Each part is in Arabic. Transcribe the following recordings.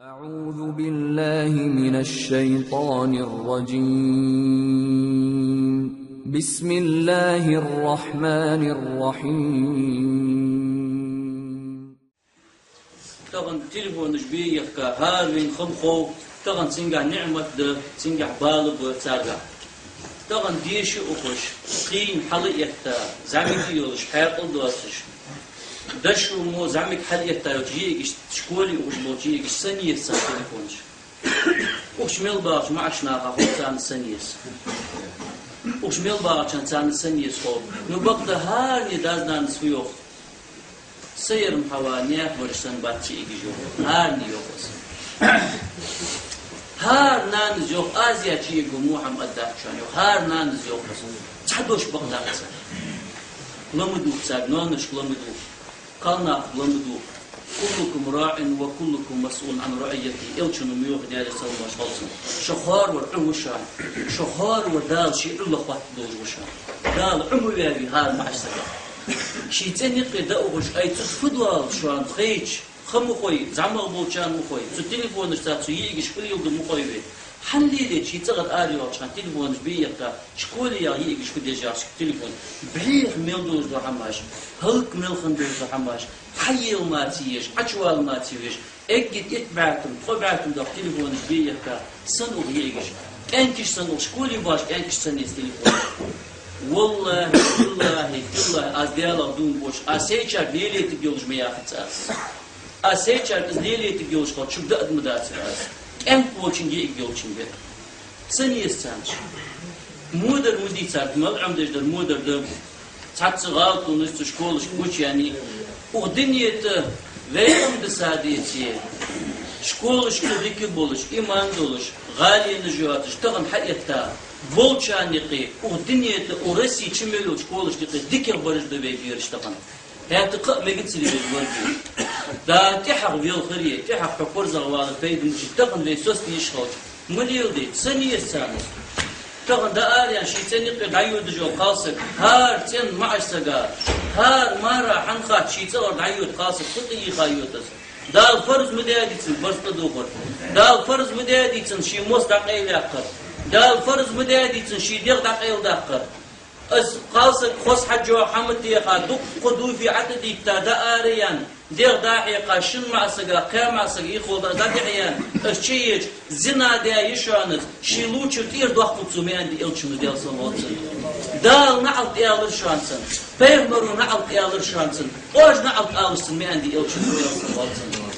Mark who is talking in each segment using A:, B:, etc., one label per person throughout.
A: أعوذ بالله من الشيطان الرجيم. بسم الله الرحمن الرحيم.
B: تغن تليفون جبيه كهارين خمخو تغن سنجع نعمة ده سنجع بالب وتساجع تغن ديش أخش قيم حلية زعمك يولش حياة الدواسش دشو مو زعمك حلية يجيك شكولي وخش بوجيك سنية سان تليفونش وخش ميل باش ما عشنا خو سان سنيس وخش ميل باش سان سنيس خو نبقى ده هاري دازنا نسويوخ سير محوانيات ورسن باتشي يجيو هارني يوقس هار نانز يوق آزيا تشي جموعهم أداكشان هار نانز يوقس تحدوش بقداك لمدو تساق نونش لمدو قلنا لمدو كلكم راع وكلكم مسؤول عن رعيته إلشنو ميوخ ديالي سلم وشخلصن شخار ورعوشان شخار ودال شي إلا خط دوج وشان دال عمو يابي هار معشتك شيتين يقدر أوش أي تفضل شوان خيج خم خوي زعما بولشان مخوي تليفون اشتات يجيش كل يوم مخوي به حليلي شي تغد اريو شان تليفون بيقطع شكون يا يجيش كل جاش تليفون بحيح ميلدوز دو حماش هلك ملخن دو حماش حي ما تيش عشوال ما تيش اجد اتبعتم خبعتم دو تليفون بيقطع سنو يجيش انكش سنو شكون باش انكش سنيس تليفون والله أزديالا دون بوش أسيچار ليلي تبيولش ميافتاس أسيچار ليلي تبيولش خود شو بدأ مداتر أس أم بوشين جي إبيولشين بيت سني استانش مودر مودي تارد ملعم دجدر مودر دم تحت غلط ونست شكولش بوش يعني ودنيت ويهم دساديتي شكولش كذيك بولش إيمان دولش غالي نجواتش تغن حقيقتا بولشانيقي ودنيا ورسي تشملو شكولش دقي ديكر برج دبي بيرشتقن هات قا ما قلت لي بالورد دا تحق في الخريه تحق فرز غوال فيد مش تقن لي سوست يشخل مليو دي سنيه سنه تقن دا اريان شي تنيقي دايود جو قاصك هار تن معش سغا هار مره حنخات شي تصور دايود قاصك خطي خايوتس دا الفرز مدادي فرز تدوخر دا الفرز مدادي شي مستقيل يقر دا الفرز مدادي شي ديغ دقيل دقر اس قاصد خص حجو حمد يقا دق قدو في عدد دا اريان ديغ داحيقا شن معسقا قيام معسقا يخو دا دعيان اشيج زنا دا يشانت شي لوچو تير دوخ تسوميان دي الچمو ديال صلواتن دال نعلت يالر شانسن بيغمرو نعلت يالر شانسن اوج نعلت آلسن ميان دي الچمو ديال صلواتن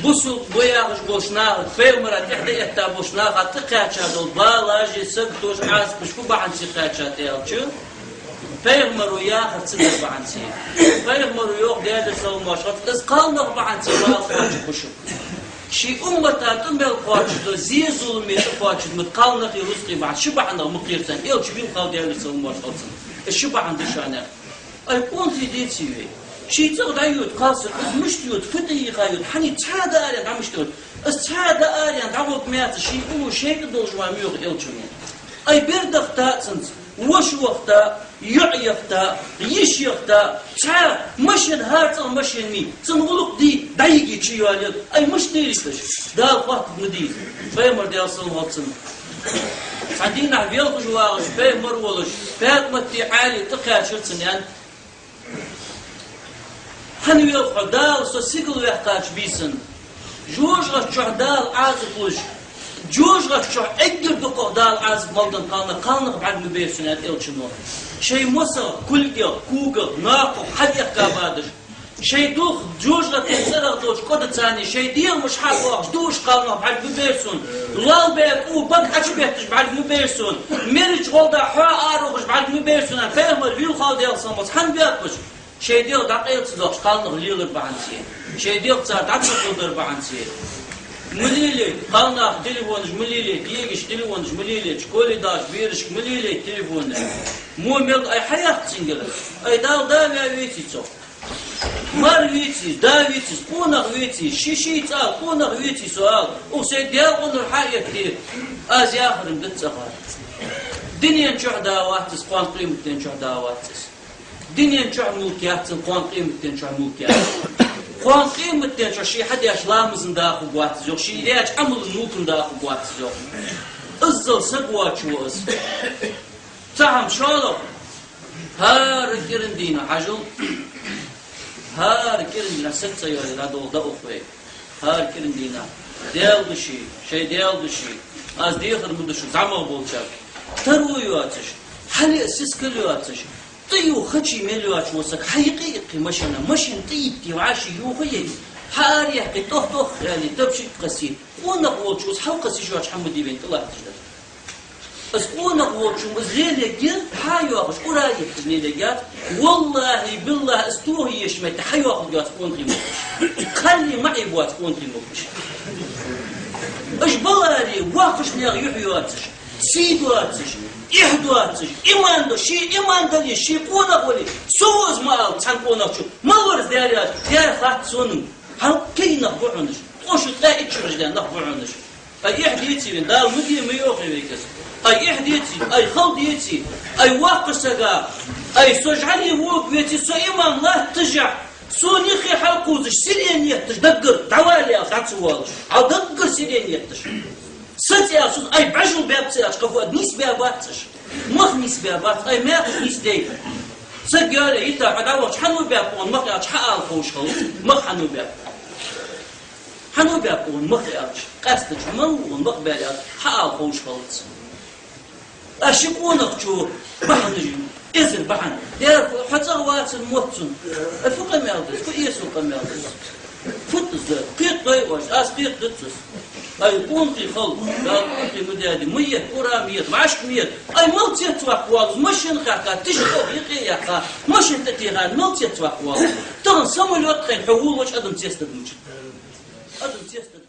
B: بوسو بوياغش بوشناغ فيرمرا تحدي اتا بوشناغ تقاچا دول بالاجي سبتوش عاس بشكو بعنسي قاچا تيالچو فيرمرو ياغ تصدر بعنسي فيرمرو يوغ ديادر سو ماشغط اس قالنغ بعنسي بالاجي بشو شي امتا تنبال قواچدو زي ظلمي تقواچد متقالنغ يرزقي بعد شبعنغ مقيرتن يلچو بيم قال ديادر سو ماشغط الشبعن دشانغ اي قونتي ديتي شي تغد عيود قاصر مشتيود فتي خايود حني تحاد اريان عم مشتيود استحاد اريان عوض ميات شي او شيك دول جواميوغ يلچوني اي بردختا سنت وش وقتا يعيفتا يشيختا تحا مشن هارت مشن مي تنغلق دي دايقي تشيوالي اي مش ديريتش دال فاق مديد فيمر ديال صلواتن عندنا بيلغ جواغش فيمر ولش فاتمتي عالي تقاشرتن يعني هني يلقى دال سو سيقل يحتاج بيسن جوج غشوح دال عازف وش جوج غشوح اقل دقوق دال عازف ملدن قالنا بعد مبيرسونات إلشنو شي مصر كلقل كوغل ناقو حد يقابادش شي دوخ جوج غتنسرغ دوش قد تاني شي دير مش حقوقش دوش قالنا بعد مبيرسون لال بيت او بق حج بيتش بعد مبيرسون ميرج غولدا حوا آروغش بعد مبيرسون فهمر فيل خال ديال صمص حن بيتش شي ديال دقيق صدوقش قالنا ليلر بعنسي شي ديال تصار دقيق بعنسي مليلي قالنا تليفونش مليلي ديجش تليفونش مليلي شكولي داش بيرش مليلي تليفون مو ميل اي حياة تسنجل اي دال يا ويتيتو مار ويتي دا ويتي قونغ ويتي شي تال قونغ ويتي سؤال او سي ديال قنر حاجة كتير ازي اخر مدت سخار دنيا نشوح داواتس قوان قيمتين نشوح داواتس دنيا نشوح ملكيات قوان قيمتين نشوح ملكيات خوان قيمة تنشو شي حد ياش لامزن داخل قوات زوق شي ليش عمل نوكن داخل قوات زوق ازل سقوات شو از تعم شالو هار كيرن دينا حجل هار كيرن دينا ست سياري لا دول دا أخوي هار كيرن دينا ديال دشي شي ديال دشي از ديخر مدشو زعما بولشاك ترويواتش حالي اسس كليواتش طيو خشي مليواتش وسك حقيقي مشنا مشن طيبتي وعاشي يوخي حار يحكي طخ يعني تبشي قسيم ونقول شو حو قسي شو حمدي بنت الله تجد اسقونا قول شو مزلي جل حيو اخش قرايه تزني لقات والله بالله استوه يشمت حيو اخذ جات كون قيمه خلي معي بوات كون قيمه اش بلاري واقش لي يحيواتش سيدواتش يحدواتش ايمان دو شي ايمان دلي شي قونا قولي سوز مال تنقونا شو ما ورز دياريات ديار خاط سونم هل كي نخبعنش وش تلاقي تشرجلان نخبعنش اي احديتي من دار مدي ميوخي بيكس اي احديتي اي خلديتي اي واقسقا اي سجعني ووق بيتي سو ايمان الله تجع سو نيخي حلقوزش سيرين يتش دقر دعوالي تعتسوالش او دقر سيرين يتش ستي اسوس اي بعجل بابتي اشقفو نيس باباتش مخ نيس بابات اي ماخ نيس دي سجالي يتا عداوش حنو بابون مخ ياش حقال خوش خلص مخ حنو باب حنو بابون مخ ياش قاستج من مخ بابات حقال خوش خلص أشيكونك شو بحنجي إزر بحن يا حتى واتس الموتون الفوق مالدس كويس فوق مالدس فتز قيت ضيوش قيت دتس أي كونتي خل لا كونتي مدادي 100 كرة 100 معش 100 أي ملتي توقوالز مشين خاكا تشخو يقيا مشين تتيغان ملتي توقوالز تغن سمو الوقت خين حول وش أدم تيستدمج أدم تيستدمج